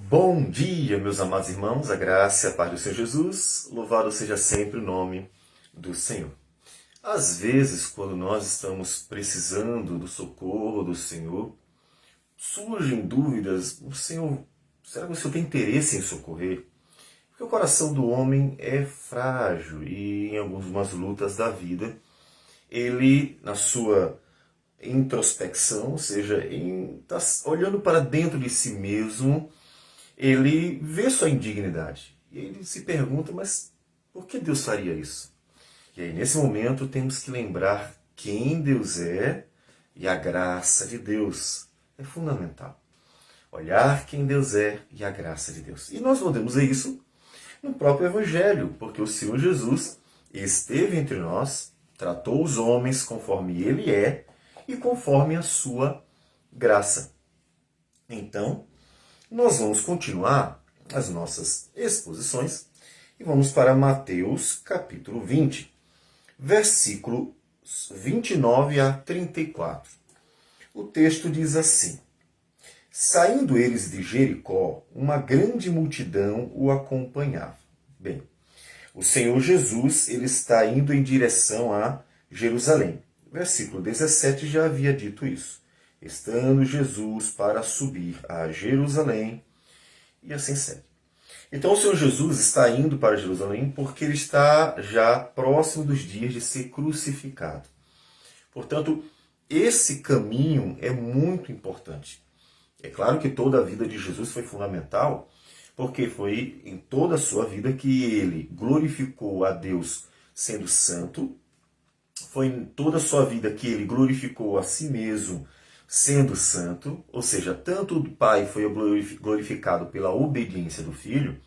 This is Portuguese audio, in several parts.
Bom dia, meus amados irmãos, a graça e a paz do Senhor Jesus, louvado seja sempre o nome do Senhor. Às vezes, quando nós estamos precisando do socorro do Senhor, surgem dúvidas, será que o Senhor tem interesse em socorrer? Porque o coração do homem é frágil e em algumas lutas da vida, ele, na sua introspecção, ou seja, tá olhando para dentro de si mesmo, ele vê sua indignidade. E ele se pergunta, mas por que Deus faria isso? E aí, nesse momento, temos que lembrar quem Deus é e a graça de Deus. É fundamental. Olhar quem Deus é e a graça de Deus. E nós podemos ver isso no próprio Evangelho, porque o Senhor Jesus esteve entre nós, tratou os homens conforme Ele é e conforme a sua graça. Então, nós vamos continuar as nossas exposições e vamos para Mateus capítulo 20, versículos 29 a 34. O texto diz assim: Saindo eles de Jericó, uma grande multidão o acompanhava. Bem, o Senhor Jesus ele está indo em direção a Jerusalém. Versículo 17 já havia dito isso. Estando Jesus para subir a Jerusalém, e assim segue. Então o Senhor Jesus está indo para Jerusalém porque ele está já próximo dos dias de ser crucificado. Portanto, esse caminho é muito importante. É claro que toda a vida de Jesus foi fundamental, porque foi em toda a sua vida que ele glorificou a Deus sendo santo, foi em toda a sua vida que ele glorificou a si mesmo sendo santo, ou seja, tanto o Pai foi glorificado pela obediência do Filho,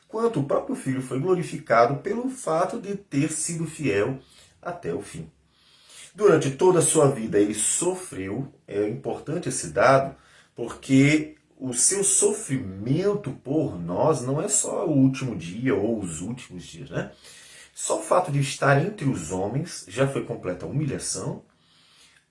quanto o próprio Filho foi glorificado pelo fato de ter sido fiel até o fim. Durante toda a sua vida ele sofreu, é importante esse dado, porque o seu sofrimento por nós não é só o último dia ou os últimos dias, né? Só o fato de estar entre os homens já foi completa humilhação.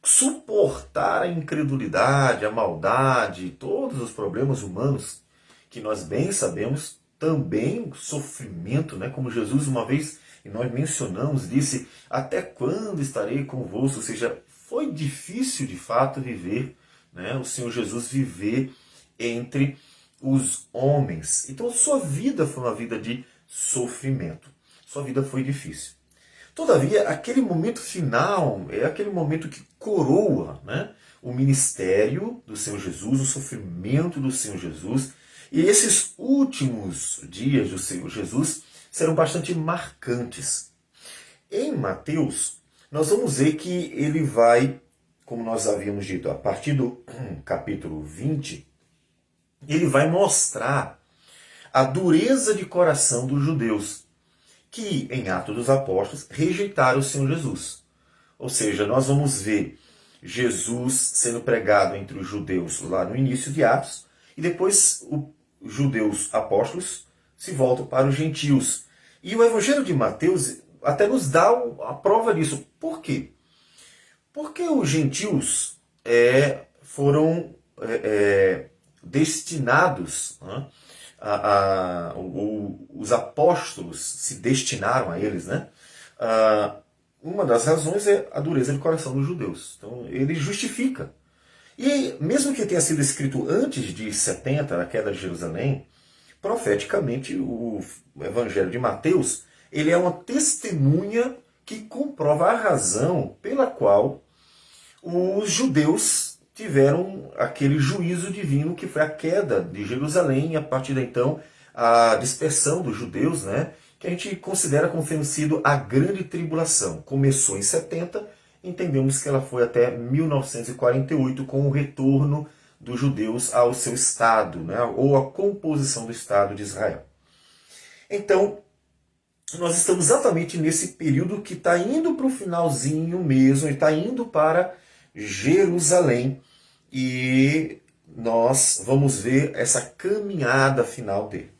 Suportar a incredulidade, a maldade, todos os problemas humanos que nós bem sabemos, também sofrimento, né? Como Jesus uma vez, e nós mencionamos, disse, até quando estarei convosco? Ou seja, foi difícil de fato viver, né? O Senhor Jesus viver entre os homens. Então sua vida foi uma vida de sofrimento. Sua vida foi difícil. Todavia, aquele momento final é aquele momento que coroa, né, o ministério do Senhor Jesus, o sofrimento do Senhor Jesus. E esses últimos dias do Senhor Jesus serão bastante marcantes. Em Mateus, nós vamos ver que ele vai, como nós havíamos dito, a partir do capítulo 20, ele vai mostrar a dureza de coração dos judeus, que em Atos dos Apóstolos rejeitaram o Senhor Jesus. Ou seja, nós vamos ver Jesus sendo pregado entre os judeus lá no início de Atos, e depois os judeus apóstolos se voltam para os gentios. E o Evangelho de Mateus até nos dá a prova disso. Por quê? Porque os gentios foram destinados, né? Os apóstolos se destinaram a eles, né? Uma das razões é a dureza de coração dos judeus. Então ele justifica. E mesmo que tenha sido escrito antes de 70, a queda de Jerusalém, profeticamente o Evangelho de Mateus ele é uma testemunha que comprova a razão pela qual os judeus tiveram aquele juízo divino que foi a queda de Jerusalém e a partir de então a dispersão dos judeus, né, que a gente considera como tendo sido a grande tribulação. Começou em 70, entendemos que ela foi até 1948 com o retorno dos judeus ao seu Estado, né, ou a composição do Estado de Israel. Então, nós estamos exatamente nesse período que está indo para o finalzinho mesmo, está indo para Jerusalém, e nós vamos ver essa caminhada final dele.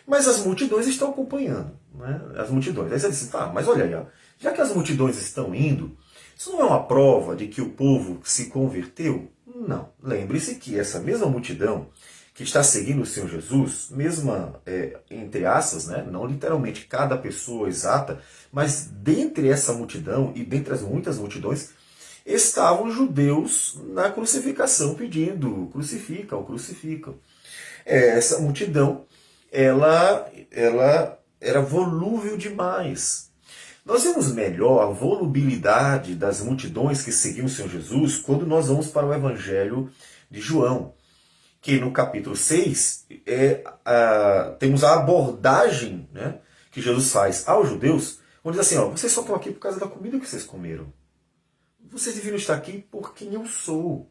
Mas as multidões estão acompanhando, né? As multidões. Aí você diz, tá, mas olha aí, ó, já que as multidões estão indo, isso não é uma prova de que o povo se converteu? Não. Lembre-se que essa mesma multidão que está seguindo o Senhor Jesus, mesmo entre aspas, né, não literalmente cada pessoa exata, mas dentre essa multidão e dentre as muitas multidões, estavam judeus na crucificação pedindo, crucificam, crucificam. Essa multidão, ela era volúvel demais. Nós vemos melhor a volubilidade das multidões que seguiam o Senhor Jesus quando nós vamos para o Evangelho de João, que no capítulo 6 temos a abordagem, né, que Jesus faz aos judeus, onde diz assim, vocês só estão aqui por causa da comida que vocês comeram. Vocês deveriam estar aqui por quem eu sou,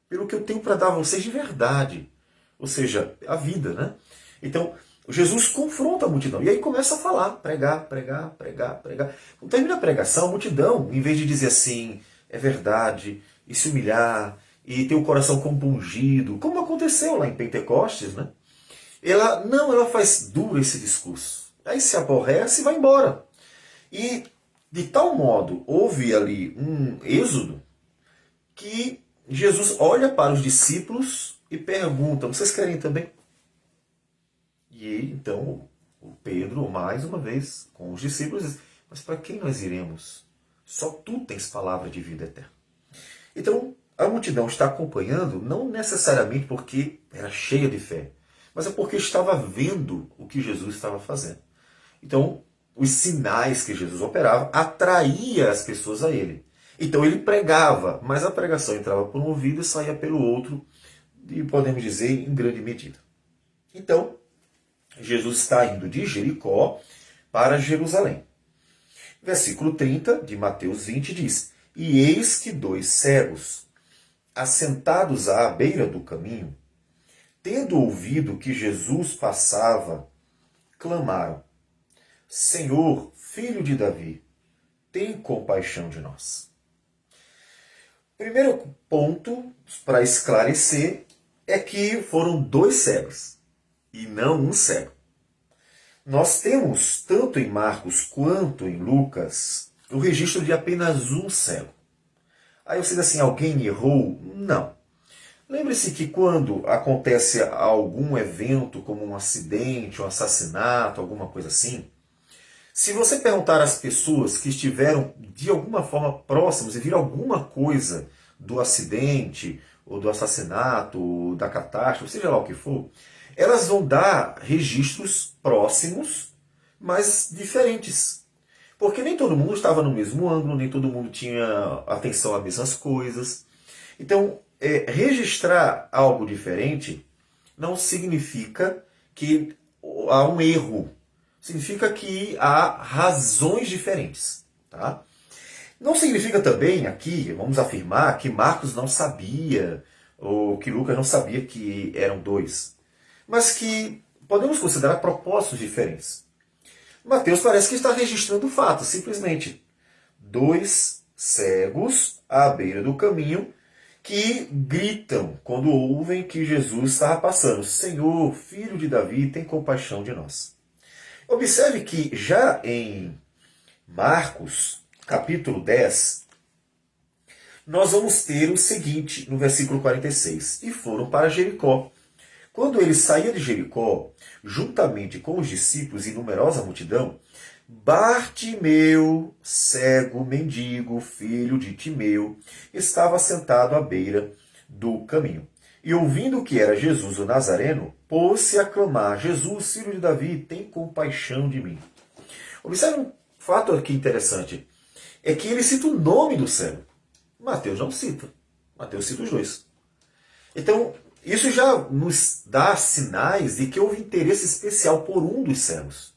pelo que eu tenho para dar a vocês de verdade. Ou seja, a vida, né? Então, Jesus confronta a multidão. E aí começa a falar, pregar, pregar, pregar, pregar. Quando termina a pregação, a multidão, em vez de dizer assim, é verdade, e se humilhar, e ter o coração compungido, como aconteceu lá em Pentecostes, né? Ela faz duro esse discurso. Aí se aborrece e vai embora. E, de tal modo, houve ali um êxodo que Jesus olha para os discípulos e pergunta, vocês querem também? E então o Pedro, mais uma vez, com os discípulos, diz, mas para quem nós iremos? Só tu tens palavra de vida eterna. Então, a multidão está acompanhando, não necessariamente porque era cheia de fé, mas é porque estava vendo o que Jesus estava fazendo. Então, os sinais que Jesus operava atraía as pessoas a ele. Então ele pregava, mas a pregação entrava por um ouvido e saía pelo outro, e podemos dizer, em grande medida. Então, Jesus está indo de Jericó para Jerusalém. Versículo 30 de Mateus 20 diz, e eis que 2 cegos, assentados à beira do caminho, tendo ouvido que Jesus passava, clamaram, Senhor, Filho de Davi, tem compaixão de nós. Primeiro ponto para esclarecer é que foram 2 cegos e não um cego. Nós temos, tanto em Marcos quanto em Lucas, o registro de apenas um cego. Aí você diz assim, alguém errou? Não. Lembre-se que quando acontece algum evento, como um acidente, um assassinato, alguma coisa assim, se você perguntar às pessoas que estiveram de alguma forma próximas e viram alguma coisa do acidente, ou do assassinato, ou da catástrofe, seja lá o que for, elas vão dar registros próximos, mas diferentes. Porque nem todo mundo estava no mesmo ângulo, nem todo mundo tinha atenção às mesmas coisas. Então, registrar algo diferente não significa que há um erro. Significa que há razões diferentes. Tá? Não significa também aqui, vamos afirmar, que Marcos não sabia, ou que Lucas não sabia que eram 2. Mas que podemos considerar propósitos diferentes. Mateus parece que está registrando o fato, simplesmente. 2 cegos à beira do caminho que gritam quando ouvem que Jesus estava passando. Senhor, Filho de Davi, tem compaixão de nós. Observe que já em Marcos, capítulo 10, nós vamos ter o seguinte, no versículo 46. E foram para Jericó. Quando ele saía de Jericó, juntamente com os discípulos e numerosa multidão, Bartimeu, cego, mendigo, filho de Timeu, estava sentado à beira do caminho. E ouvindo que era Jesus o Nazareno, pôs-se a clamar, Jesus, filho de Davi, tem compaixão de mim. Observe um fato aqui interessante, é que ele cita o nome do cego. Mateus não cita. Mateus cita os 2. Então, isso já nos dá sinais de que houve interesse especial por um dos cegos.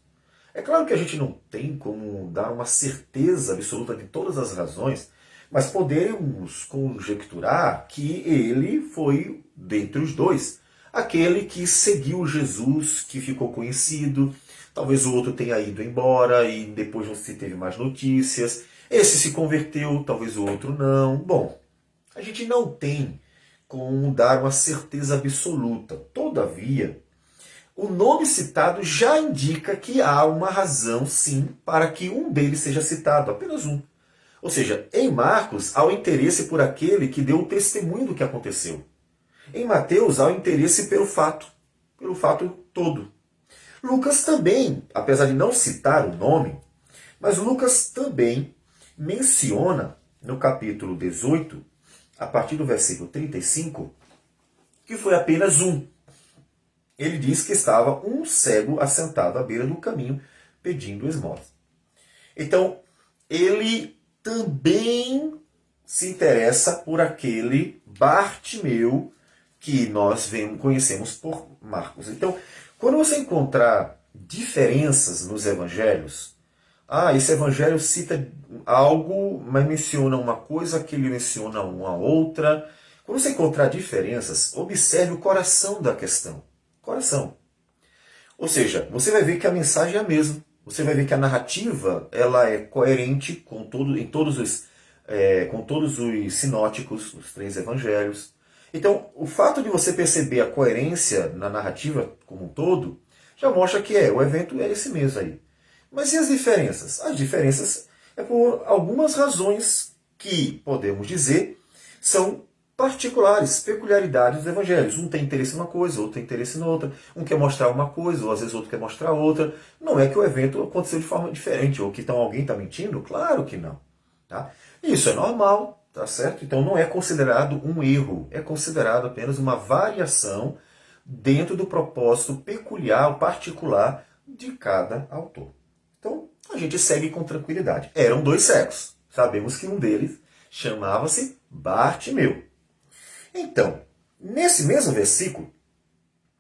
É claro que a gente não tem como dar uma certeza absoluta de todas as razões, mas podemos conjecturar que ele foi, dentre os 2, aquele que seguiu Jesus, que ficou conhecido. Talvez o outro tenha ido embora e depois não se teve mais notícias. Esse se converteu, talvez o outro não. Bom, a gente não tem como dar uma certeza absoluta. Todavia, o nome citado já indica que há uma razão, sim, para que um deles seja citado, apenas um. Ou seja, em Marcos há o interesse por aquele que deu o testemunho do que aconteceu. Em Mateus há o interesse pelo fato todo. Lucas também, apesar de não citar o nome, mas Lucas também menciona no capítulo 18, a partir do versículo 35, que foi apenas um. Ele diz que estava um cego assentado à beira do caminho pedindo esmola. Então, ele também se interessa por aquele Bartimeu que nós conhecemos por Marcos. Então, quando você encontrar diferenças nos evangelhos, esse evangelho cita algo, mas menciona uma coisa, aquele menciona uma outra. Quando você encontrar diferenças, observe o coração da questão. Coração. Ou seja, você vai ver que a mensagem é a mesma. Você vai ver que a narrativa ela é coerente com todos os sinóticos, os 3 evangelhos. Então, o fato de você perceber a coerência na narrativa como um todo, já mostra que o evento é esse mesmo aí. Mas e as diferenças? As diferenças é por algumas razões que, podemos dizer, são particulares, peculiaridades dos evangelhos. Um tem interesse numa coisa, outro tem interesse na outra. Um quer mostrar uma coisa, ou às vezes outro quer mostrar outra. Não é que o evento aconteceu de forma diferente, ou que alguém está mentindo? Claro que não. Tá? Isso é normal, tá certo? Então não é considerado um erro, é considerado apenas uma variação dentro do propósito peculiar, particular de cada autor. Então a gente segue com tranquilidade. Eram 2 cegos. Sabemos que um deles chamava-se Bartimeu. Então, nesse mesmo versículo,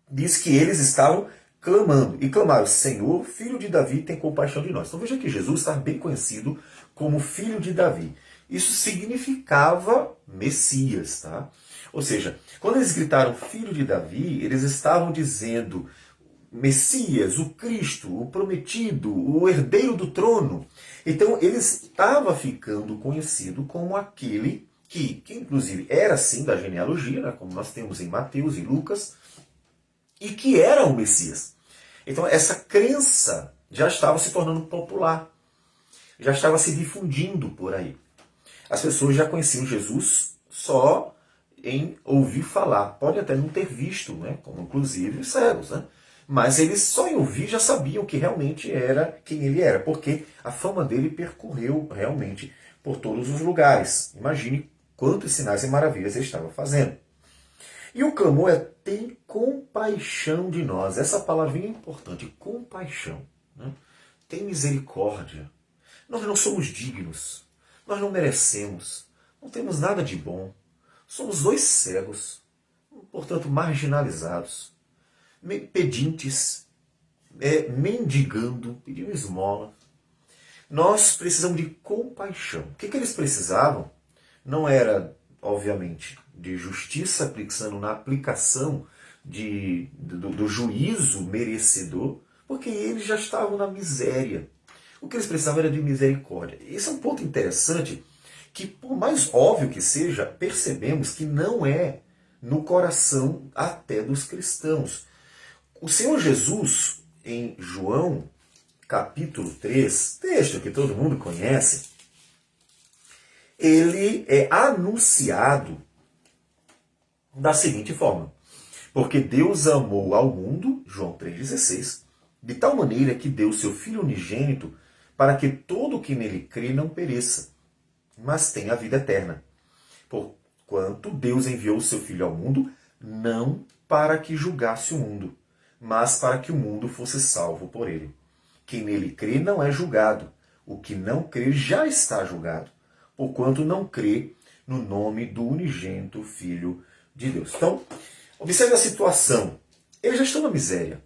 diz que eles estavam clamando. E clamaram: Senhor, filho de Davi, tem compaixão de nós. Então veja que Jesus está bem conhecido como filho de Davi. Isso significava Messias, tá? Ou seja, quando eles gritaram filho de Davi, eles estavam dizendo Messias, o Cristo, o prometido, o herdeiro do trono. Então ele estava ficando conhecido como aquele que inclusive era sim da genealogia, né, como nós temos em Mateus e Lucas, e que era o Messias. Então essa crença já estava se tornando popular, já estava se difundindo por aí. As pessoas já conheciam Jesus só em ouvir falar. Pode até não ter visto, né, como inclusive os cegos, né? Mas eles só em ouvir já sabiam que realmente era quem ele era, porque a fama dele percorreu realmente por todos os lugares. Imagine quantos sinais e maravilhas ele estava fazendo. E o clamor é: tem compaixão de nós. Essa palavrinha é importante, compaixão. Né? Tem misericórdia. Nós não somos dignos. Nós não merecemos. Não temos nada de bom. Somos 2 cegos, portanto marginalizados, pedintes, mendigando, pedindo esmola. Nós precisamos de compaixão. O que eles precisavam? Não era, obviamente, de justiça pensando na aplicação do juízo merecedor, porque eles já estavam na miséria. O que eles precisavam era de misericórdia. Esse é um ponto interessante que, por mais óbvio que seja, percebemos que não é no coração até dos cristãos. O Senhor Jesus, em João, capítulo 3, texto que todo mundo conhece, ele é anunciado da seguinte forma: porque Deus amou ao mundo, João 3,16, de tal maneira que deu seu Filho unigênito para que todo o que nele crê não pereça, mas tenha a vida eterna. Porquanto Deus enviou o seu Filho ao mundo, não para que julgasse o mundo, mas para que o mundo fosse salvo por ele. Quem nele crê não é julgado. O que não crê já está julgado, porquanto não crê no nome do unigênito Filho de Deus. Então, observe a situação. Eles já estão na miséria.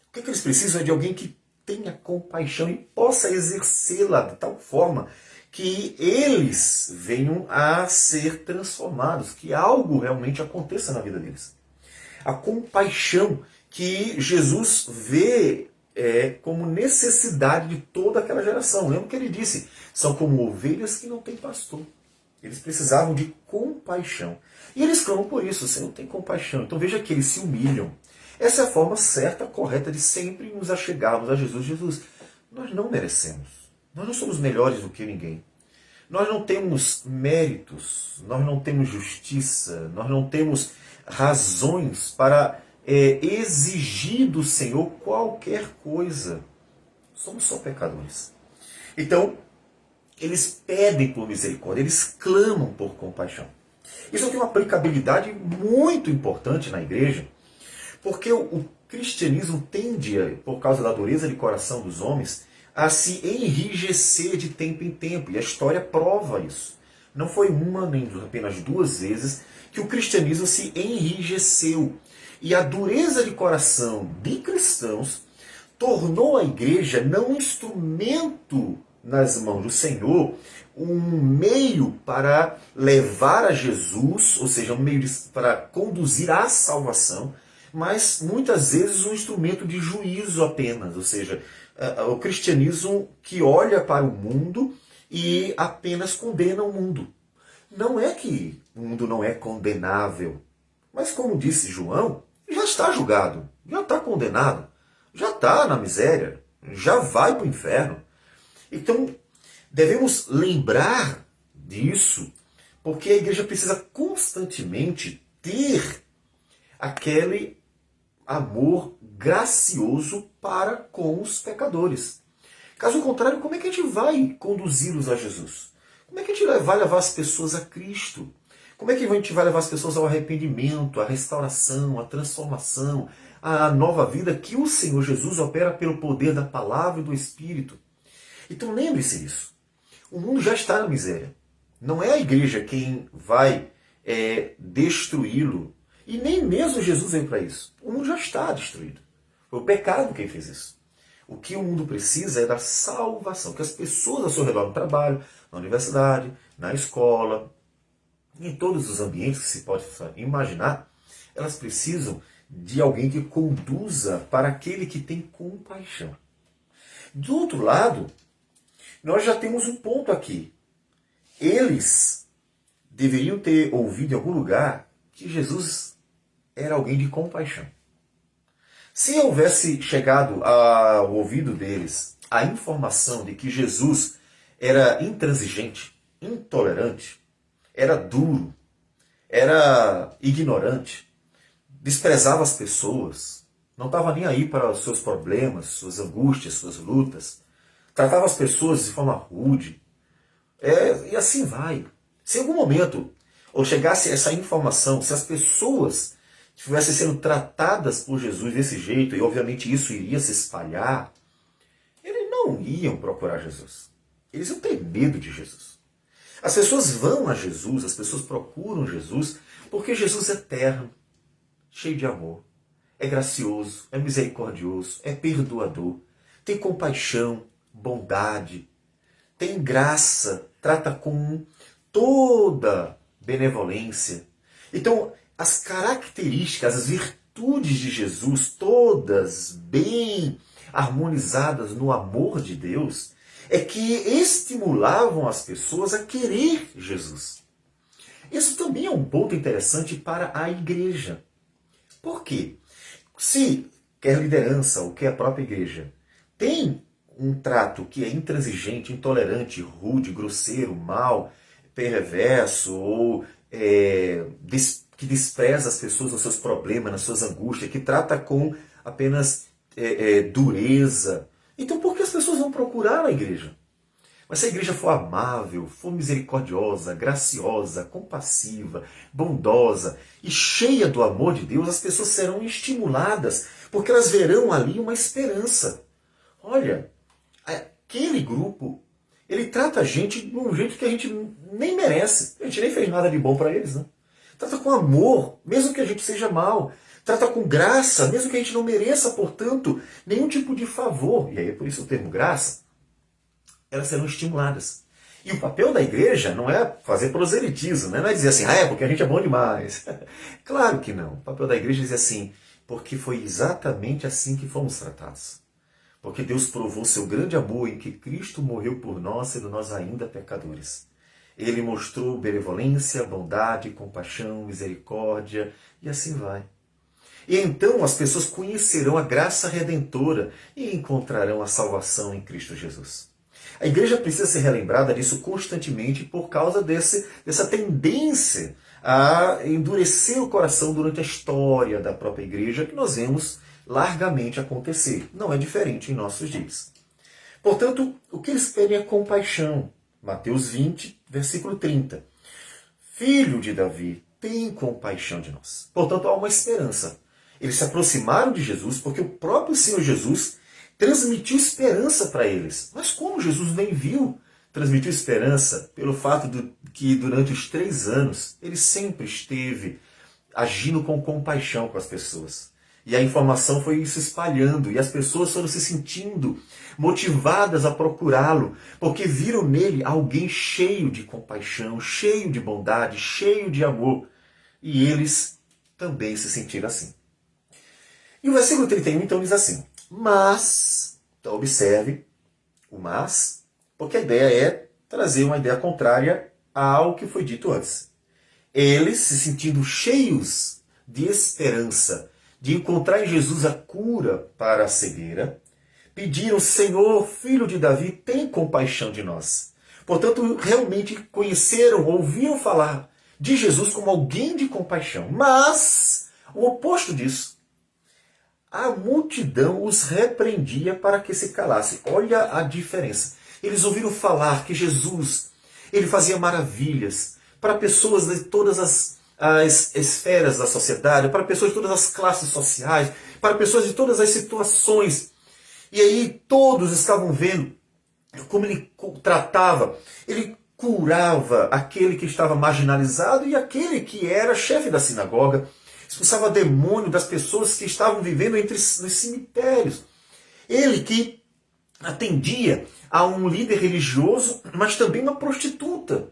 O que eles precisam é de alguém que tenha compaixão e possa exercê-la de tal forma que eles venham a ser transformados, que algo realmente aconteça na vida deles. A compaixão que Jesus vê como necessidade de toda aquela geração. Lembra que ele disse? São como ovelhas que não têm pastor. Eles precisavam de compaixão. E eles clamam por isso: Senhor, tem compaixão. Então veja que eles se humilham. Essa é a forma certa, correta de sempre nos achegarmos a Jesus. Jesus, nós não merecemos. Nós não somos melhores do que ninguém. Nós não temos méritos, nós não temos justiça, nós não temos razões para exigir do Senhor qualquer coisa. Somos só pecadores. Então, eles pedem por misericórdia, eles clamam por compaixão. Isso tem uma aplicabilidade muito importante na igreja, porque o cristianismo tende, por causa da dureza de coração dos homens, a se enrijecer de tempo em tempo. E a história prova isso. Não foi uma nem apenas duas vezes que o cristianismo se enrijeceu. E a dureza de coração de cristãos tornou a igreja não um instrumento nas mãos do Senhor, um meio para levar a Jesus, ou seja, um meio para conduzir à salvação, mas muitas vezes um instrumento de juízo apenas, ou seja, o cristianismo que olha para o mundo e apenas condena o mundo. Não é que o mundo não é condenável, mas como disse João, já está julgado, já está condenado, já está na miséria, já vai para o inferno. Então, devemos lembrar disso, porque a igreja precisa constantemente ter aquele amor gracioso para com os pecadores. Caso contrário, como é que a gente vai conduzi-los a Jesus? Como é que a gente vai levar as pessoas a Cristo? Como é que a gente vai levar as pessoas ao arrependimento, à restauração, à transformação, à nova vida que o Senhor Jesus opera pelo poder da palavra e do Espírito? Então lembre-se disso. O mundo já está na miséria. Não é a igreja quem vai destruí-lo. E nem mesmo Jesus veio para isso. O mundo já está destruído. Foi o pecado quem fez isso. O que o mundo precisa é da salvação. Que as pessoas ao seu redor no trabalho, na universidade, na escola, em todos os ambientes que se pode imaginar, elas precisam de alguém que conduza para aquele que tem compaixão. Do outro lado, nós já temos um ponto aqui. Eles deveriam ter ouvido em algum lugar que Jesus era alguém de compaixão. Se houvesse chegado ao ouvido deles a informação de que Jesus era intransigente, intolerante, era duro, era ignorante, desprezava as pessoas, não estava nem aí para os seus problemas, suas angústias, suas lutas, tratava as pessoas de forma rude, e assim vai. Se em algum momento ou chegasse essa informação, se as pessoas estivessem sendo tratadas por Jesus desse jeito, e obviamente isso iria se espalhar, eles não iam procurar Jesus. Eles iam ter medo de Jesus. As pessoas vão a Jesus, as pessoas procuram Jesus, porque Jesus é terno, cheio de amor, é gracioso, é misericordioso, é perdoador, tem compaixão, bondade, tem graça, trata com toda benevolência. Então, as características, as virtudes de Jesus, todas bem harmonizadas no amor de Deus, é que estimulavam as pessoas a querer Jesus. Isso também é um ponto interessante para a igreja. Por quê? Se quer liderança ou quer a própria igreja tem um trato que é intransigente, intolerante, rude, grosseiro, mau, perverso ou que despreza as pessoas nos seus problemas, nas suas angústias, que trata com apenas dureza. Então por que as pessoas vão procurar a igreja? Mas se a igreja for amável, for misericordiosa, graciosa, compassiva, bondosa e cheia do amor de Deus, as pessoas serão estimuladas, porque elas verão ali uma esperança. Olha, aquele grupo, ele trata a gente de um jeito que a gente nem merece. A gente nem fez nada de bom para eles, né? Trata com amor, mesmo que a gente seja mal. Trata com graça, mesmo que a gente não mereça, portanto, nenhum tipo de favor. E aí é por isso o termo graça. Elas serão estimuladas. E o papel da igreja não é fazer proselitismo, né? Não é dizer assim, porque a gente é bom demais. Claro que não. O papel da igreja é dizer assim, porque foi exatamente assim que fomos tratados. Porque Deus provou seu grande amor em que Cristo morreu por nós, sendo nós ainda pecadores. Ele mostrou benevolência, bondade, compaixão, misericórdia, e assim vai. E então as pessoas conhecerão a graça redentora e encontrarão a salvação em Cristo Jesus. A igreja precisa ser relembrada disso constantemente por causa dessa tendência a endurecer o coração durante a história da própria igreja, que nós vemos largamente acontecer. Não é diferente em nossos dias. Portanto, o que eles pedem é compaixão. Mateus 20, versículo 30. Filho de Davi, tem compaixão de nós. Portanto, há uma esperança. Eles se aproximaram de Jesus porque o próprio Senhor Jesus transmitiu esperança para eles. Mas como Jesus nem viu, transmitiu esperança pelo fato de que durante os 3 anos ele sempre esteve agindo com compaixão com as pessoas. E a informação foi se espalhando e as pessoas foram se sentindo motivadas a procurá-lo, porque viram nele alguém cheio de compaixão, cheio de bondade, cheio de amor. E eles também se sentiram assim. E o versículo 31 então diz assim: mas, então observe o mas, porque a ideia é trazer uma ideia contrária ao que foi dito antes. Eles, se sentindo cheios de esperança, de encontrar em Jesus a cura para a cegueira, pediram: Senhor, filho de Davi, tem compaixão de nós. Portanto, realmente conheceram, ouviram falar de Jesus como alguém de compaixão. Mas, o oposto disso, a multidão os repreendia para que se calasse. Olha a diferença. Eles ouviram falar que Jesus, ele fazia maravilhas para pessoas de todas as esferas da sociedade, para pessoas de todas as classes sociais, para pessoas de todas as situações. E aí todos estavam vendo como ele tratava. Ele curava aquele que estava marginalizado e aquele que era chefe da sinagoga. Expulsava demônio das pessoas que estavam vivendo nos cemitérios. Ele que atendia a um líder religioso, mas também uma prostituta.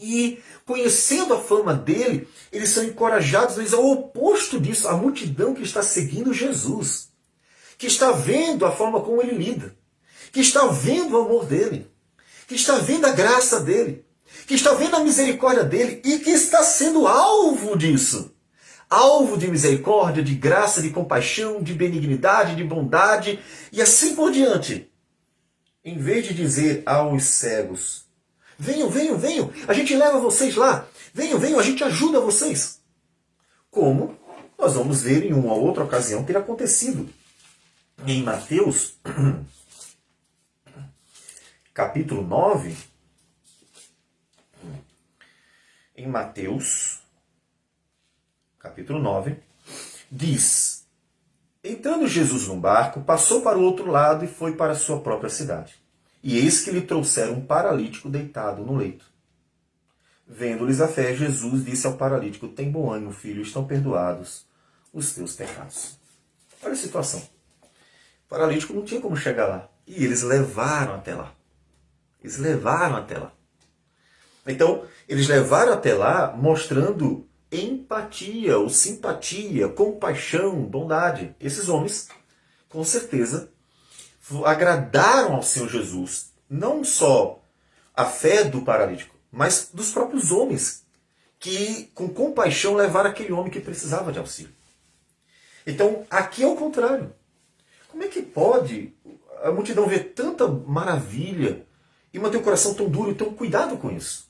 E conhecendo a fama dele, eles são encorajados, mas ao oposto disso, a multidão que está seguindo Jesus, que está vendo a forma como ele lida, que está vendo o amor dele, que está vendo a graça dele, que está vendo a misericórdia dele e que está sendo alvo disso. Alvo de misericórdia, de graça, de compaixão, de benignidade, de bondade e assim por diante. Em vez de dizer aos cegos: venham, venham, venham, a gente leva vocês lá, venham, venham, a gente ajuda vocês. Como nós vamos ver em uma outra ocasião ter acontecido. Em Mateus, capítulo 9, em Mateus, capítulo 9, diz: entrando Jesus num barco, passou para o outro lado e foi para a sua própria cidade. E eis que lhe trouxeram um paralítico deitado no leito. Vendo-lhes a fé, Jesus disse ao paralítico: tem bom ânimo, filho, estão perdoados os teus pecados. Olha a situação. O paralítico não tinha como chegar lá. E eles levaram até lá. Eles levaram até lá. Então, eles levaram até lá mostrando empatia, ou simpatia, compaixão, bondade. Esses homens, com certeza, agradaram ao Senhor Jesus. Não só a fé do paralítico, mas dos próprios homens, que com compaixão levaram aquele homem que precisava de auxílio. Então, aqui é o contrário. Como é que pode a multidão ver tanta maravilha e manter o coração tão duro? Então, cuidado com isso.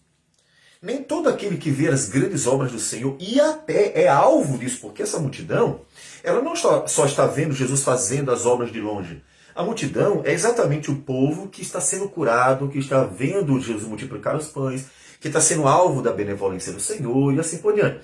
Nem todo aquele que vê as grandes obras do Senhor e até é alvo disso, porque essa multidão, ela não só está vendo Jesus fazendo as obras de longe. A multidão é exatamente o povo que está sendo curado, que está vendo Jesus multiplicar os pães, que está sendo alvo da benevolência do Senhor e assim por diante.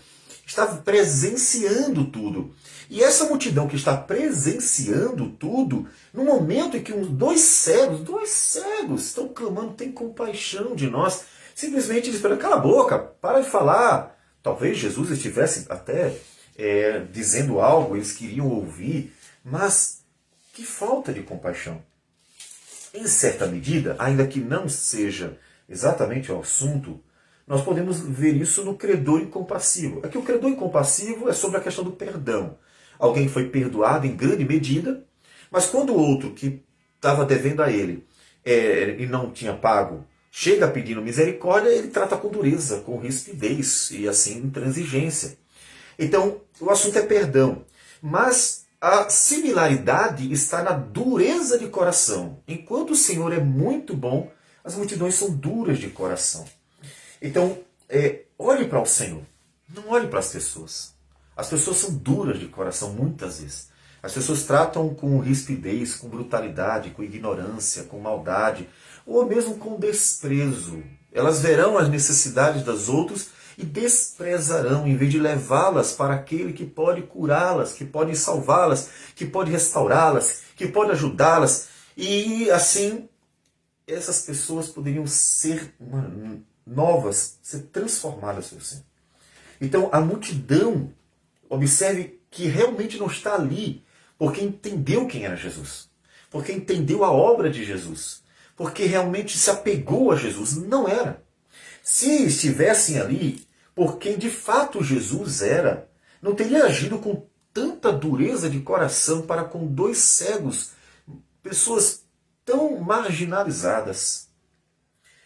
Está presenciando tudo. E essa multidão que está presenciando tudo, no momento em que dois cegos estão clamando: tem compaixão de nós, simplesmente eles falam: cala a boca, para de falar. Talvez Jesus estivesse até dizendo algo, eles queriam ouvir, mas que falta de compaixão. Em certa medida, ainda que não seja exatamente o assunto, nós podemos ver isso no credor incompassivo. Aqui o credor incompassivo é sobre a questão do perdão. Alguém foi perdoado em grande medida, mas quando o outro que estava devendo a ele e não tinha pago, chega pedindo misericórdia, ele trata com dureza, com rispidez e assim intransigência. Então, o assunto é perdão. Mas a similaridade está na dureza de coração. Enquanto o Senhor é muito bom, as multidões são duras de coração. Então, olhe para o Senhor, não olhe para as pessoas. As pessoas são duras de coração muitas vezes. As pessoas tratam com rispidez, com brutalidade, com ignorância, com maldade, ou mesmo com desprezo. Elas verão as necessidades das outras e desprezarão, em vez de levá-las para aquele que pode curá-las, que pode salvá-las, que pode restaurá-las, que pode ajudá-las. E assim, essas pessoas poderiam ser novas, ser transformadas pelo Senhor. Então, a multidão, observe que realmente não está ali porque entendeu quem era Jesus, porque entendeu a obra de Jesus, porque realmente se apegou a Jesus. Não era. Se estivessem ali por quem de fato Jesus era, não teria agido com tanta dureza de coração para com dois cegos, pessoas tão marginalizadas.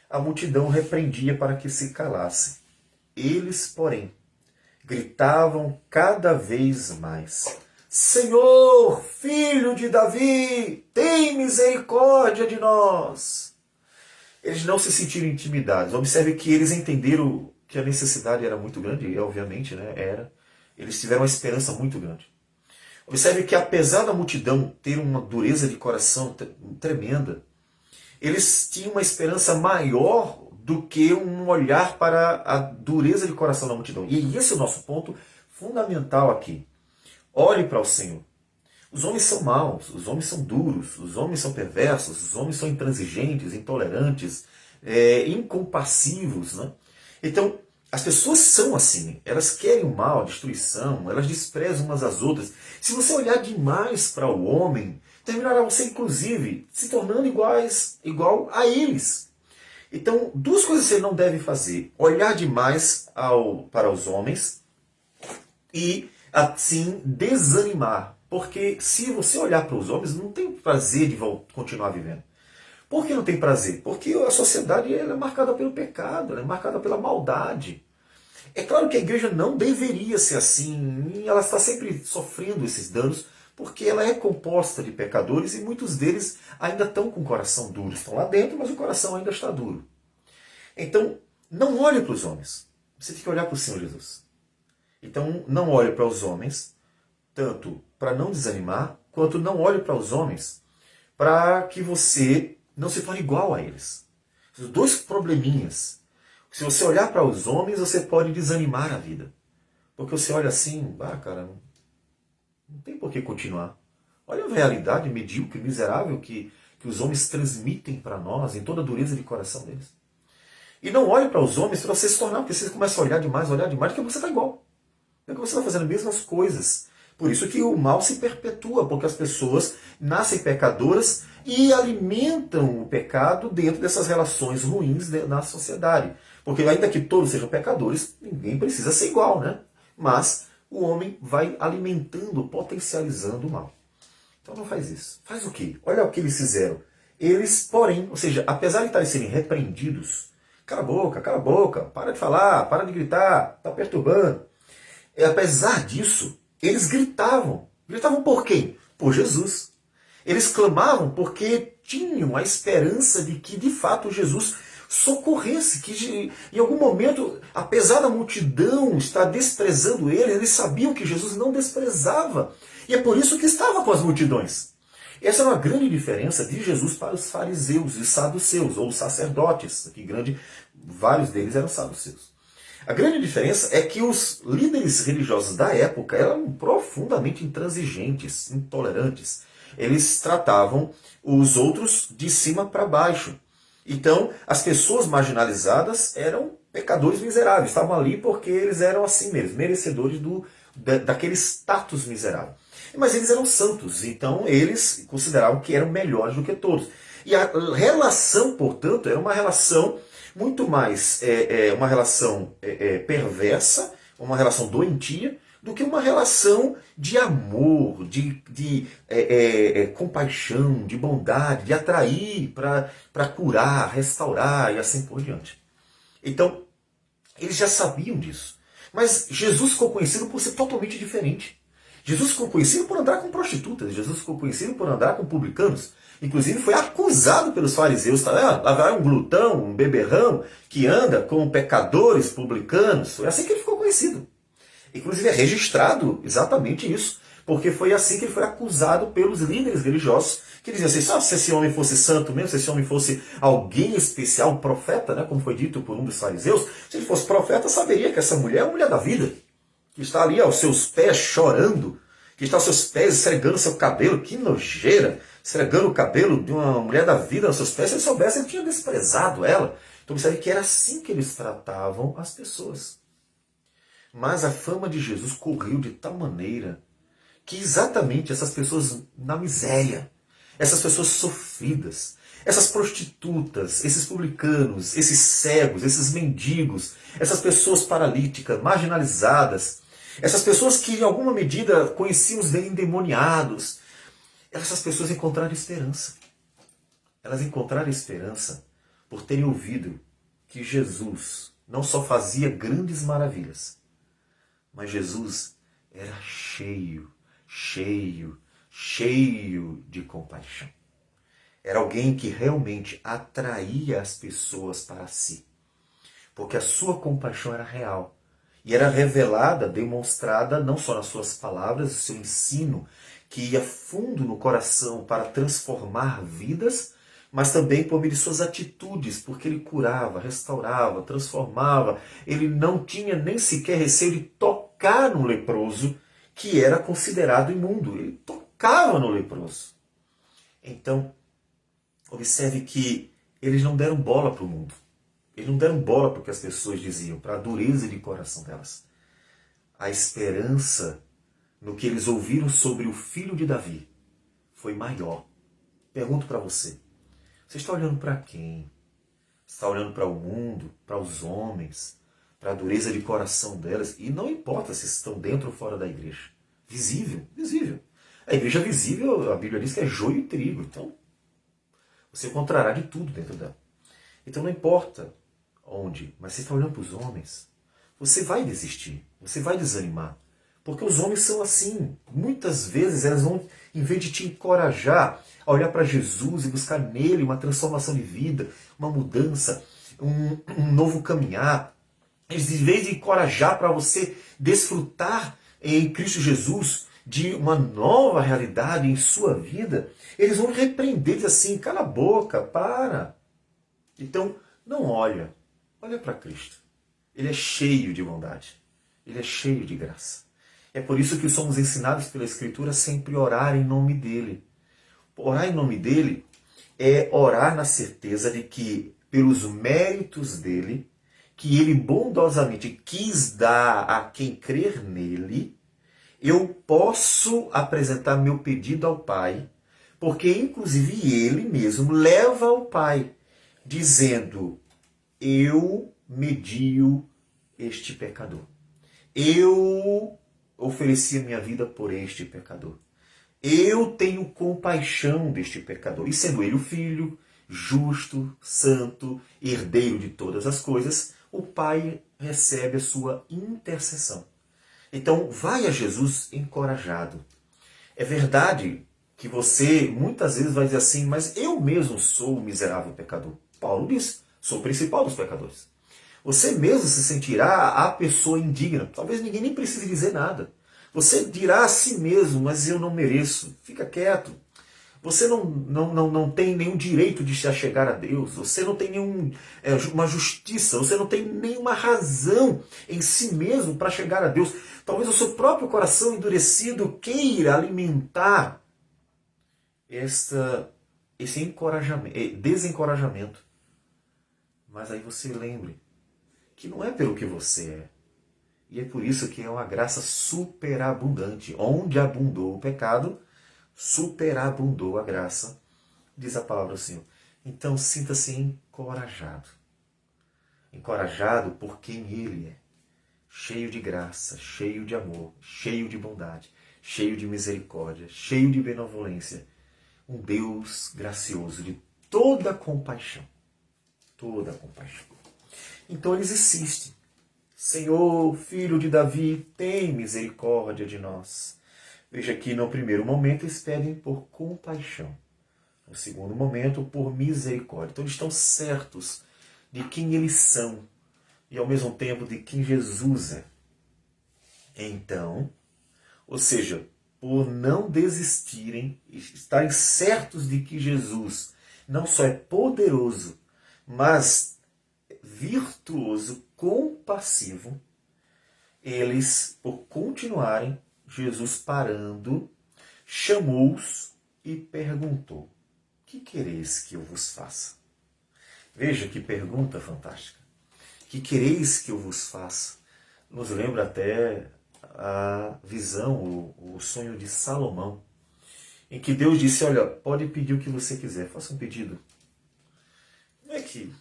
A multidão repreendia para que se calasse. Eles, porém, gritavam cada vez mais: Senhor, filho de Davi, tem misericórdia de nós. Eles não se sentiram intimidados. Observe que eles entenderam que a necessidade era muito grande, e obviamente era. Eles tiveram uma esperança muito grande. Observe que apesar da multidão ter uma dureza de coração tremenda, eles tinham uma esperança maior do que um olhar para a dureza de coração da multidão. E esse é o nosso ponto fundamental aqui. Olhe para o Senhor. Os homens são maus, os homens são duros, os homens são perversos, os homens são intransigentes, intolerantes, incompassivos. Né? Então, as pessoas são assim, elas querem o mal, a destruição, elas desprezam umas às outras. Se você olhar demais para o homem, terminará você, inclusive, se tornando igual a eles. Então, duas coisas você não deve fazer: olhar demais para os homens e, assim, desanimar. Porque se você olhar para os homens, não tem prazer de continuar vivendo. Por que não tem prazer? Porque a sociedade é marcada pelo pecado, é marcada pela maldade. É claro que a igreja não deveria ser assim, e ela está sempre sofrendo esses danos, porque ela é composta de pecadores e muitos deles ainda estão com o coração duro. Estão lá dentro, mas o coração ainda está duro. Então, não olhe para os homens. Você tem que olhar para o Senhor Jesus. Então, não olhe para os homens, tanto para não desanimar, quanto não olhe para os homens para que você não se torne igual a eles. Os dois probleminhas. Se você olhar para os homens, você pode desanimar a vida. Porque você olha assim, cara, não tem por que continuar. Olha a realidade medíocre, miserável que os homens transmitem para nós, em toda a dureza de coração deles. E não olhe para os homens para você se tornar, porque você começa a olhar demais, daqui a pouco você está igual. Daqui a pouco você está fazendo as mesmas coisas. Por isso que o mal se perpetua, porque as pessoas nascem pecadoras e alimentam o pecado dentro dessas relações ruins na sociedade. Porque ainda que todos sejam pecadores, ninguém precisa ser igual, né? Mas o homem vai alimentando, potencializando o mal. Então não faz isso. Faz o quê? Olha o que eles fizeram. Eles, porém, ou seja, apesar de estarem sendo repreendidos, cala a boca, para de falar, para de gritar, está perturbando. Apesar disso, eles gritavam. Gritavam por quem? Por Jesus. Eles clamavam porque tinham a esperança de que, de fato, Jesus socorresse, que em algum momento, apesar da multidão estar desprezando ele, eles sabiam que Jesus não desprezava. E é por isso que estava com as multidões. Essa é uma grande diferença de Jesus para os fariseus e saduceus, ou sacerdotes, vários deles eram saduceus. A grande diferença é que os líderes religiosos da época eram profundamente intransigentes, intolerantes. Eles tratavam os outros de cima para baixo. Então, as pessoas marginalizadas eram pecadores miseráveis. Estavam ali porque eles eram assim mesmo, merecedores daquele status miserável. Mas eles eram santos, então eles consideravam que eram melhores do que todos. E a relação, portanto, era uma relação muito mais uma relação perversa, uma relação doentia, do que uma relação de amor, de compaixão, de bondade, de atrair para curar, restaurar e assim por diante. Então, eles já sabiam disso. Mas Jesus ficou conhecido por ser totalmente diferente. Jesus ficou conhecido por andar com prostitutas, Jesus ficou conhecido por andar com publicanos. Inclusive foi acusado pelos fariseus, tá vendo? Lá vai um glutão, um beberrão, que anda com pecadores, publicanos. Foi assim que ele ficou conhecido. Inclusive é registrado exatamente isso, porque foi assim que ele foi acusado pelos líderes religiosos, que diziam assim, se esse homem fosse santo mesmo, se esse homem fosse alguém especial, um profeta, né, como foi dito por um dos fariseus, se ele fosse profeta, saberia que essa mulher é a mulher da vida, que está ali aos seus pés chorando, que está aos seus pés esfregando seu cabelo, que nojeira, esfregando o cabelo de uma mulher da vida aos seus pés. Se ele soubesse, ele tinha desprezado ela. Então observe que era assim que eles tratavam as pessoas. Mas a fama de Jesus correu de tal maneira que exatamente essas pessoas na miséria, essas pessoas sofridas, essas prostitutas, esses publicanos, esses cegos, esses mendigos, essas pessoas paralíticas, marginalizadas, essas pessoas que em alguma medida conheciam os endemoniados, essas pessoas encontraram esperança. Elas encontraram esperança por terem ouvido que Jesus não só fazia grandes maravilhas, mas Jesus era cheio de compaixão. Era alguém que realmente atraía as pessoas para si, porque a sua compaixão era real e era revelada, demonstrada não só nas suas palavras, o seu ensino, que ia fundo no coração para transformar vidas, mas também por meio de suas atitudes, porque ele curava, restaurava, transformava. Ele não tinha nem sequer receio de tocar no leproso, que era considerado imundo. Ele tocava no leproso. Então, observe que eles não deram bola para o mundo. Eles não deram bola para o que as pessoas diziam, para a dureza de coração delas. A esperança no que eles ouviram sobre o filho de Davi foi maior. Pergunto para você, você está olhando para quem? Você está olhando para o mundo, para os homens, para a dureza de coração delas? E não importa se estão dentro ou fora da igreja. Visível, visível. A igreja visível, a Bíblia diz que é joio e trigo. Então, você encontrará de tudo dentro dela. Então não importa onde, mas você está olhando para os homens, você vai desistir, você vai desanimar. Porque os homens são assim. Muitas vezes elas vão, em vez de te encorajar a olhar para Jesus e buscar nele uma transformação de vida, uma mudança, um novo caminhar, eles, em vez de encorajar para você desfrutar em Cristo Jesus de uma nova realidade em sua vida, eles vão repreender, dizer assim, cala a boca, para. Então, não olha para Cristo. Ele é cheio de bondade, ele é cheio de graça. É por isso que somos ensinados pela Escritura a sempre orar em nome dele. Orar em nome dele é orar na certeza de que, pelos méritos dele, que ele bondosamente quis dar a quem crer nele, eu posso apresentar meu pedido ao Pai, porque inclusive ele mesmo leva ao Pai, dizendo, eu medio este pecador. Eu ofereci a minha vida por este pecador. Eu tenho compaixão deste pecador. E sendo ele o Filho, justo, santo, herdeiro de todas as coisas, o Pai recebe a sua intercessão. Então, vai a Jesus encorajado. É verdade que você muitas vezes vai dizer assim, mas eu mesmo sou um miserável pecador. Paulo diz, sou o principal dos pecadores. Você mesmo se sentirá a pessoa indigna. Talvez ninguém nem precise dizer nada. Você dirá a si mesmo, mas eu não mereço. Fica quieto. Você não tem nenhum direito de se achegar a Deus. Você não tem uma justiça. Você não tem nenhuma razão em si mesmo para chegar a Deus. Talvez o seu próprio coração endurecido queira alimentar esse desencorajamento. Mas aí você lembre que não é pelo que você é. E é por isso que é uma graça superabundante. Onde abundou o pecado, superabundou a graça, diz a palavra do Senhor. Então sinta-se encorajado. Encorajado por quem Ele é. Cheio de graça, cheio de amor, cheio de bondade, cheio de misericórdia, cheio de benevolência. Um Deus gracioso de toda compaixão. Toda compaixão. Então eles insistem. Senhor, filho de Davi, tem misericórdia de nós. Veja que no primeiro momento eles pedem por compaixão. No segundo momento, por misericórdia. Então eles estão certos de quem eles são e ao mesmo tempo de quem Jesus é. Então, ou seja, por não desistirem, estarem certos de que Jesus não só é poderoso, mas virtuoso, compassivo, eles, por continuarem, Jesus parando, chamou-os e perguntou: que quereis que eu vos faça? Veja que pergunta fantástica. Que quereis que eu vos faça? Nos lembra até a visão, o sonho de Salomão, em que Deus disse: olha, pode pedir o que você quiser, faça um pedido. Não é que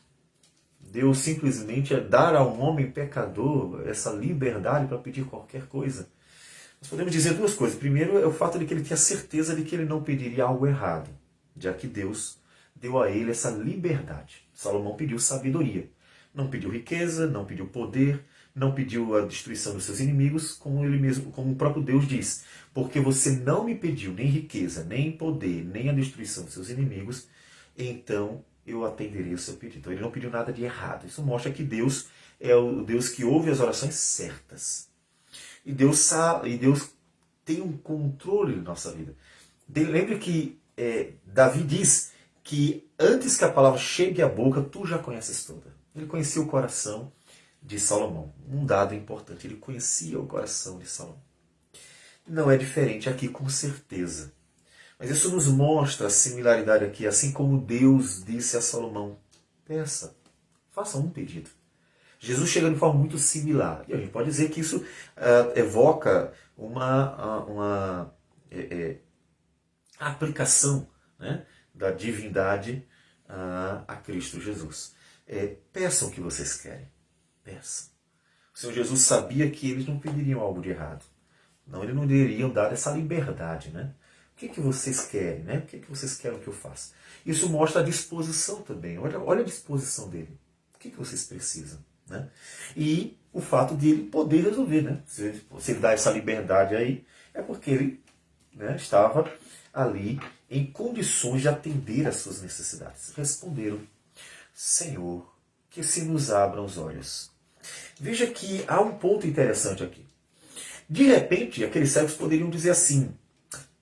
Deus simplesmente é dar a um homem pecador essa liberdade para pedir qualquer coisa. Nós podemos dizer duas coisas. Primeiro é o fato de que ele tinha certeza de que ele não pediria algo errado, já que Deus deu a ele essa liberdade. Salomão pediu sabedoria. Não pediu riqueza, não pediu poder, não pediu a destruição dos seus inimigos, como ele mesmo, como o próprio Deus diz. Porque você não me pediu nem riqueza, nem poder, nem a destruição dos seus inimigos, então eu atenderei o seu pedido. Então ele não pediu nada de errado. Isso mostra que Deus é o Deus que ouve as orações certas. E Deus sabe, e Deus tem um controle na nossa vida. Lembre que Davi diz que antes que a palavra chegue à boca, tu já conheces toda. Ele conhecia o coração de Salomão. Um dado importante, ele conhecia o coração de Salomão. Não é diferente aqui, com certeza. Mas isso nos mostra a similaridade aqui, assim como Deus disse a Salomão: peça, faça um pedido. Jesus chega de forma muito similar. E a gente pode dizer que isso evoca uma aplicação, né, da divindade a Cristo Jesus. Peçam o que vocês querem. Peçam. O Senhor Jesus sabia que eles não pediriam algo de errado. Não, eles não iriam dar essa liberdade, né? O que vocês querem, né? O que vocês querem que eu faça? Isso mostra a disposição também. Olha a disposição dele. O que vocês precisam? Né? E o fato de ele poder resolver, né? Se ele dá essa liberdade aí, é porque ele, né, estava ali em condições de atender às suas necessidades. Responderam: Senhor, que se nos abram os olhos. Veja que há um ponto interessante aqui. De repente, aqueles servos poderiam dizer assim: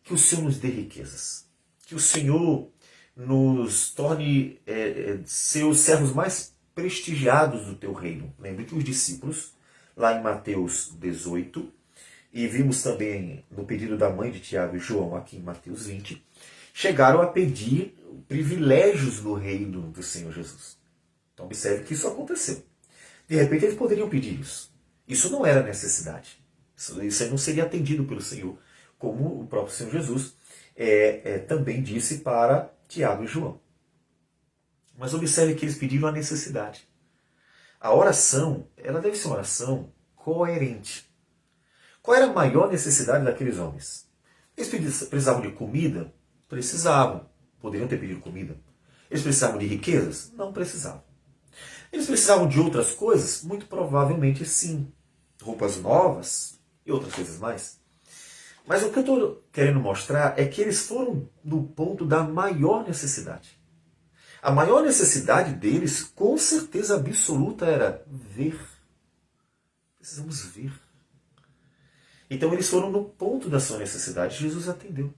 que o Senhor nos dê riquezas, que o Senhor nos torne seus servos mais prestigiados do teu reino. Lembre que os discípulos, lá em Mateus 18, e vimos também no pedido da mãe de Tiago e João, aqui em Mateus 20, chegaram a pedir privilégios no reino do Senhor Jesus. Então observe que isso aconteceu. De repente eles poderiam pedir isso. Isso não era necessidade. Isso aí não seria atendido pelo Senhor, como o próprio Senhor Jesus também disse para Tiago e João. Mas observe que eles pediram a necessidade. A oração, ela deve ser uma oração coerente. Qual era a maior necessidade daqueles homens? Eles precisavam de comida? Precisavam. Poderiam ter pedido comida. Eles precisavam de riquezas? Não precisavam. Eles precisavam de outras coisas? Muito provavelmente sim. Roupas novas e outras coisas mais. Mas o que eu estou querendo mostrar é que eles foram no ponto da maior necessidade. A maior necessidade deles, com certeza absoluta, era ver. Precisamos ver. Então eles foram no ponto da sua necessidade. Jesus atendeu.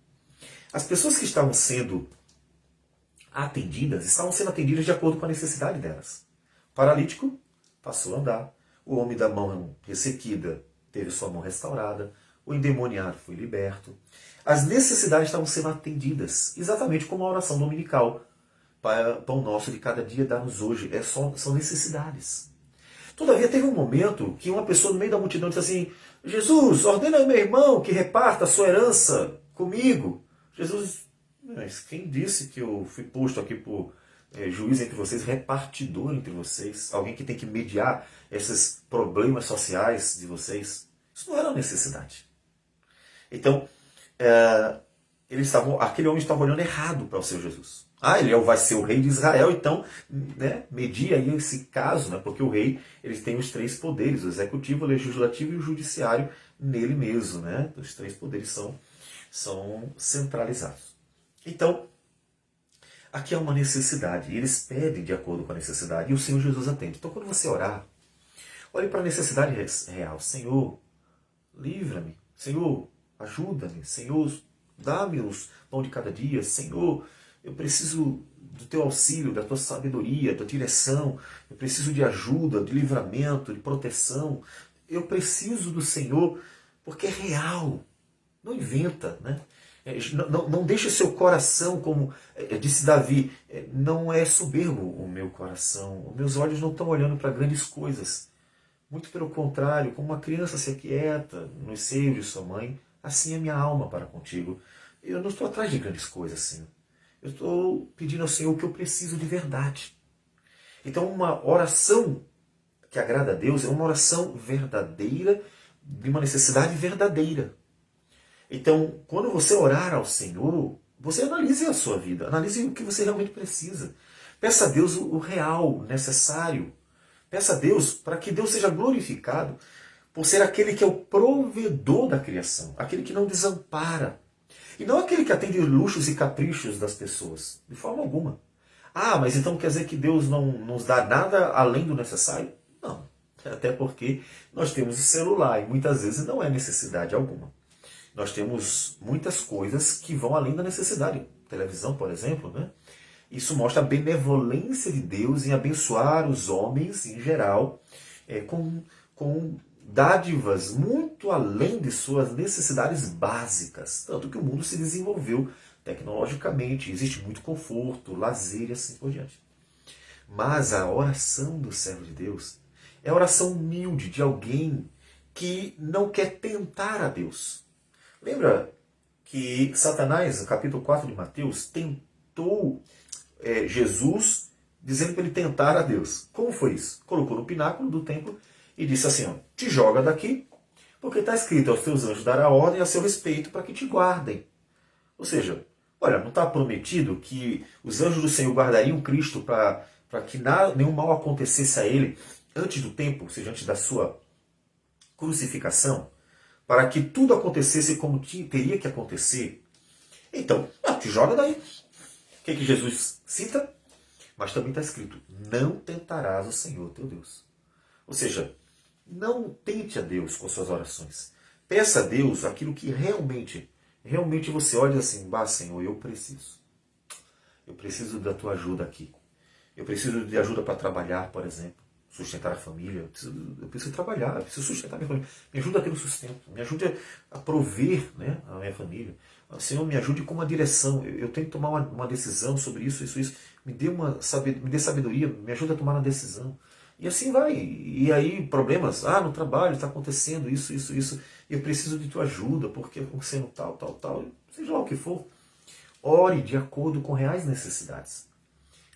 As pessoas que estavam sendo atendidas de acordo com a necessidade delas. O paralítico passou a andar. O homem da mão ressequida teve sua mão restaurada. O endemoniado foi liberto. As necessidades estavam sendo atendidas, exatamente como a oração dominical. Pão nosso de cada dia dá-nos hoje. São necessidades. Todavia teve um momento que uma pessoa no meio da multidão disse assim: Jesus, ordena ao meu irmão que reparta a sua herança comigo. Jesus, mas quem disse que eu fui posto aqui por juiz entre vocês, repartidor entre vocês, alguém que tem que mediar esses problemas sociais de vocês? Isso não era uma necessidade. Então, aquele homem estava olhando errado para o Senhor Jesus. Ele vai ser o rei de Israel, então, né, media aí esse caso, né, porque o rei ele tem os três poderes, o executivo, o legislativo e o judiciário nele mesmo. Né? Os três poderes são são centralizados. Então, aqui há uma necessidade, e eles pedem de acordo com a necessidade, e o Senhor Jesus atende. Então, quando você orar, olhe para a necessidade real. Senhor, livra-me. Senhor, ajuda-me. Senhor, dá-me os pão de cada dia. Senhor, eu preciso do teu auxílio, da tua sabedoria, da direção. Eu preciso de ajuda, de livramento, de proteção. Eu preciso do Senhor, porque é real. Não inventa, né? Não deixe seu coração, como disse Davi, não é soberbo o meu coração. Os meus olhos não estão olhando para grandes coisas. Muito pelo contrário, como uma criança se aquieta nos seios de sua mãe, assim é minha alma para contigo. Eu não estou atrás de grandes coisas, Senhor. Eu estou pedindo ao Senhor o que eu preciso de verdade. Então, uma oração que agrada a Deus é uma oração verdadeira, de uma necessidade verdadeira. Então, quando você orar ao Senhor, você analise a sua vida, analise o que você realmente precisa. Peça a Deus o real, necessário. Peça a Deus para que Deus seja glorificado por ser aquele que é o provedor da criação, aquele que não desampara. E não aquele que atende luxos e caprichos das pessoas, de forma alguma. Ah, mas então quer dizer que Deus não nos dá nada além do necessário? Não. Até porque nós temos o celular e muitas vezes não é necessidade alguma. Nós temos muitas coisas que vão além da necessidade. Televisão, por exemplo, né? Isso mostra a benevolência de Deus em abençoar os homens, em geral, com dádivas muito além de suas necessidades básicas. Tanto que o mundo se desenvolveu tecnologicamente, existe muito conforto, lazer e assim por diante. Mas a oração do servo de Deus é a oração humilde de alguém que não quer tentar a Deus. Lembra que Satanás, no capítulo 4 de Mateus, tentou Jesus dizendo para ele tentar a Deus. Como foi isso? Colocou no pináculo do templo e disse assim, ó, te joga daqui, porque está escrito, aos teus anjos dará ordem a seu respeito para que te guardem. Ou seja, olha, não está prometido que os anjos do Senhor guardariam Cristo para que nenhum mal acontecesse a ele antes do tempo, ou seja, antes da sua crucificação, para que tudo acontecesse como teria que acontecer? Então, te joga daí. O que Jesus cita? Mas também está escrito, não tentarás o Senhor teu Deus. Ou seja, não tente a Deus com suas orações. Peça a Deus aquilo que realmente você olha assim, bah, Senhor, eu preciso. Eu preciso da tua ajuda aqui. Eu preciso de ajuda para trabalhar, por exemplo. Sustentar a família. Eu preciso trabalhar, eu preciso sustentar a minha família. Me ajuda a ter um sustento. Me ajude a prover, né, a minha família. Senhor, me ajude com uma direção. Eu tenho que tomar uma decisão sobre isso. Me dê sabedoria, me ajuda a tomar uma decisão. E assim vai. E aí, problemas. No trabalho está acontecendo isso. Eu preciso de tua ajuda, porque acontecendo tal. Seja lá o que for. Ore de acordo com reais necessidades.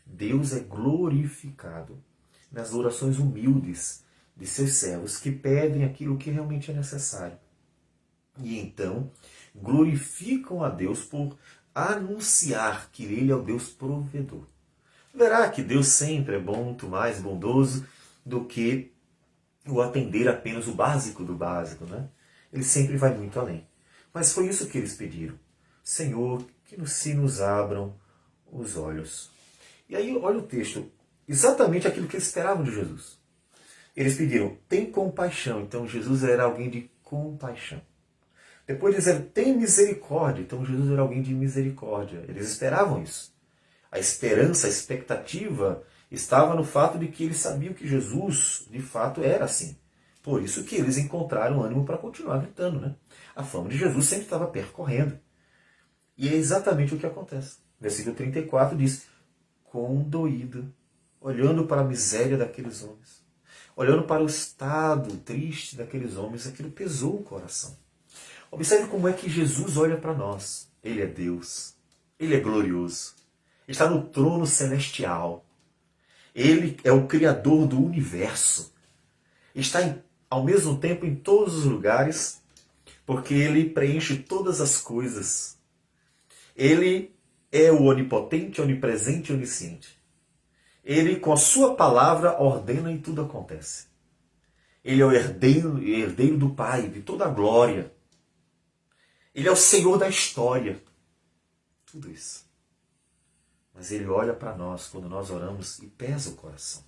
Deus é glorificado nas orações humildes de seus servos que pedem aquilo que realmente é necessário. E então glorificam a Deus por anunciar que Ele é o Deus provedor. Verá que Deus sempre é muito mais bondoso do que o atender apenas o básico do básico, né? Ele sempre vai muito além. Mas foi isso que eles pediram. Senhor, que se nos abram os olhos. E aí, olha o texto. Exatamente aquilo que eles esperavam de Jesus. Eles pediram, tem compaixão. Então, Jesus era alguém de compaixão. Depois disseram, tem misericórdia. Então, Jesus era alguém de misericórdia. Eles esperavam isso. A esperança, a expectativa estava no fato de que eles sabiam que Jesus, de fato, era assim. Por isso que eles encontraram ânimo para continuar gritando, né? A fama de Jesus sempre estava percorrendo. E é exatamente o que acontece. Versículo 34 diz, condoído, olhando para a miséria daqueles homens, olhando para o estado triste daqueles homens, aquilo pesou o coração. Observe como é que Jesus olha para nós. Ele é Deus. Ele é glorioso. Ele está no trono celestial. Ele é o Criador do universo. Está ao mesmo tempo em todos os lugares, porque Ele preenche todas as coisas. Ele é o onipotente, onipresente e onisciente. Ele, com a sua palavra, ordena e tudo acontece. Ele é o herdeiro do Pai, de toda a glória. Ele é o Senhor da história. Tudo isso. Mas Ele olha para nós quando nós oramos e pesa o coração.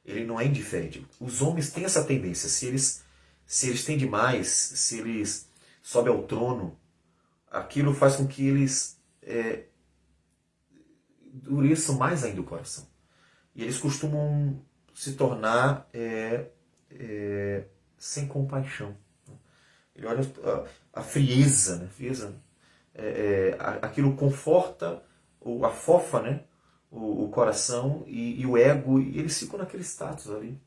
Ele não é indiferente. Os homens têm essa tendência. Se eles têm demais, se eles sobem ao trono, aquilo faz com que eles endureçam mais ainda o coração. E eles costumam se tornar sem compaixão. Ele olha a frieza, né? Aquilo conforta, ou afofa, né? o coração e o ego, e eles ficam naquele status ali.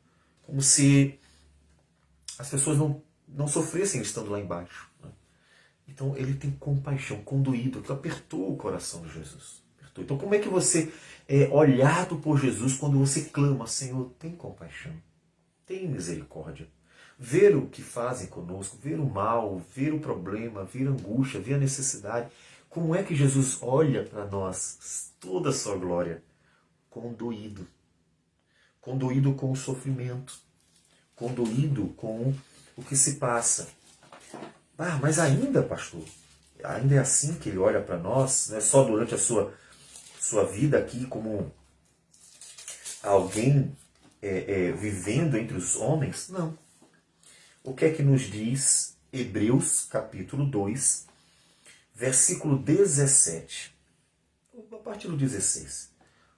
Como se as pessoas não sofressem estando lá embaixo. Né? Então ele tem compaixão, condoído, que apertou o coração de Jesus. Apertou. Então como é que você é olhado por Jesus quando você clama, Senhor, tem compaixão, tem misericórdia. Ver o que fazem conosco, ver o mal, ver o problema, ver a angústia, ver a necessidade. Como é que Jesus olha para nós, toda a sua glória? Condoído. Condoído com o sofrimento. Condoído com o que se passa. Ah, mas ainda, pastor, ainda é assim que ele olha para nós, não é só durante a sua vida aqui como alguém vivendo entre os homens? Não. O que é que nos diz Hebreus, capítulo 2, versículo 17, a partir do 16.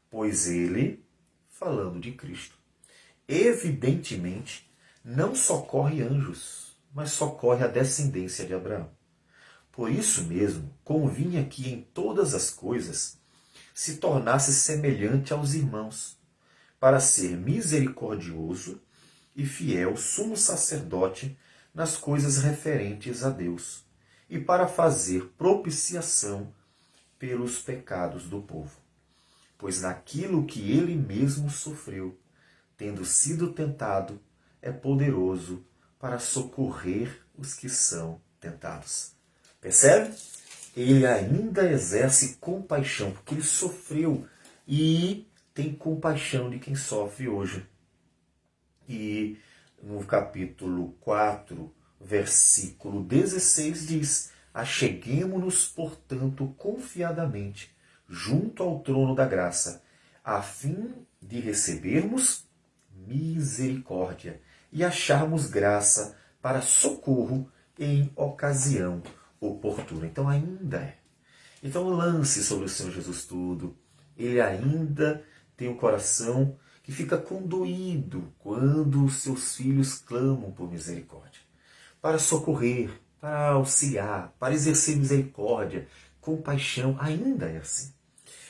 Pois ele, falando de Cristo, evidentemente não socorre anjos, mas socorre a descendência de Abraão. Por isso mesmo, convinha que em todas as coisas se tornasse semelhante aos irmãos, para ser misericordioso e fiel sumo sacerdote nas coisas referentes a Deus, e para fazer propiciação pelos pecados do povo. Pois naquilo que ele mesmo sofreu, tendo sido tentado, é poderoso para socorrer os que são tentados. Percebe? Ele ainda exerce compaixão, porque ele sofreu e tem compaixão de quem sofre hoje. E no capítulo 4, versículo 16 diz: acheguemo-nos, portanto, confiadamente junto ao trono da graça, a fim de recebermos misericórdia e acharmos graça para socorro em ocasião oportuna. Então ainda é. Então lance sobre o Senhor Jesus tudo. Ele ainda tem um coração que fica condoído quando os seus filhos clamam por misericórdia, para socorrer, para auxiliar, para exercer misericórdia, compaixão, ainda é assim.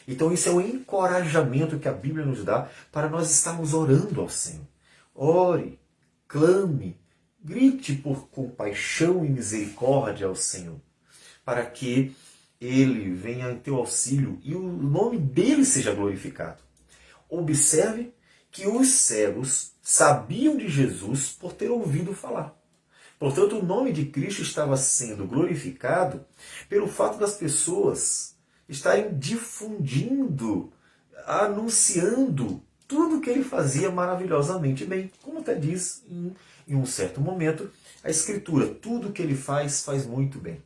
Então isso é o encorajamento que a Bíblia nos dá para nós estarmos orando ao Senhor. Ore, clame, grite por compaixão e misericórdia ao Senhor, para que Ele venha em teu auxílio e o nome dEle seja glorificado. Observe que os cegos sabiam de Jesus por ter ouvido falar. Portanto, o nome de Cristo estava sendo glorificado pelo fato das pessoas estarem difundindo, anunciando tudo que ele fazia maravilhosamente bem. Como até diz em um certo momento a Escritura, tudo que ele faz, faz muito bem.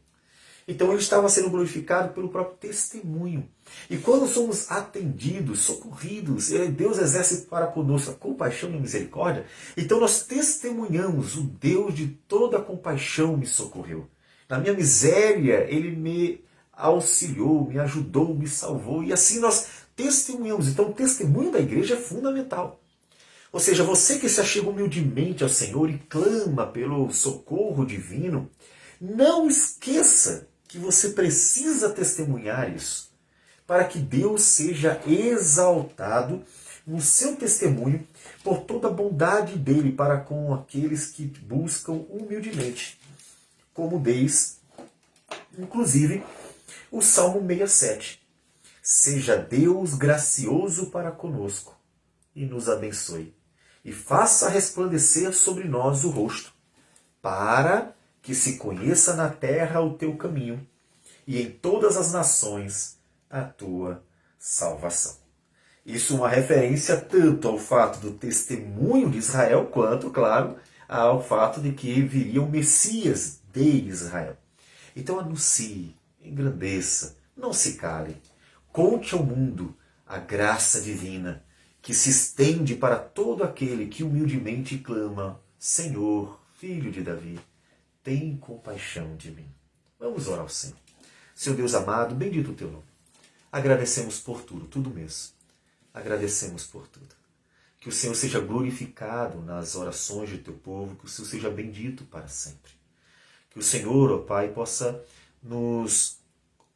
Então ele estava sendo glorificado pelo próprio testemunho. E quando somos atendidos, socorridos, Deus exerce para conosco a compaixão e a misericórdia, então nós testemunhamos: o Deus de toda a compaixão me socorreu. Na minha miséria, Ele me auxiliou, me ajudou, me salvou. E assim nós testemunhamos. Então o testemunho da igreja é fundamental. Ou seja, você que se achega humildemente ao Senhor e clama pelo socorro divino, não esqueça que você precisa testemunhar isso, para que Deus seja exaltado no seu testemunho por toda a bondade dele para com aqueles que buscam humildemente. Como diz, inclusive, o Salmo 67. Seja Deus gracioso para conosco e nos abençoe, e faça resplandecer sobre nós o rosto, para que se conheça na terra o teu caminho, e em todas as nações a tua salvação. Isso é uma referência tanto ao fato do testemunho de Israel, quanto, claro, ao fato de que viria o Messias de Israel. Então anuncie, engrandeça, não se cale. Conte ao mundo a graça divina que se estende para todo aquele que humildemente clama: Senhor, Filho de Davi, tem compaixão de mim. Vamos orar ao Senhor. Senhor Deus amado, bendito o teu nome. Agradecemos por tudo mesmo. Agradecemos por tudo. Que o Senhor seja glorificado nas orações de teu povo, que o Senhor seja bendito para sempre. Que o Senhor, ó Pai, possa nos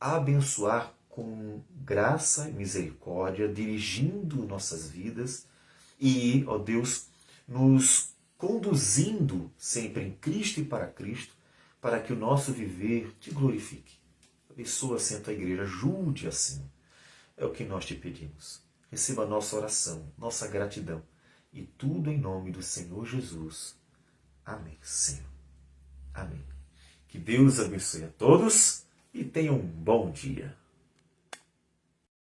abençoar com graça e misericórdia, dirigindo nossas vidas e, ó Deus, nos conduzindo sempre em Cristo e para que o nosso viver te glorifique. Abençoa, assim, a tua igreja, ajude assim. É o que nós te pedimos. Receba a nossa oração, nossa gratidão e tudo em nome do Senhor Jesus. Amém, Senhor. Amém. Que Deus abençoe a todos e tenham um bom dia.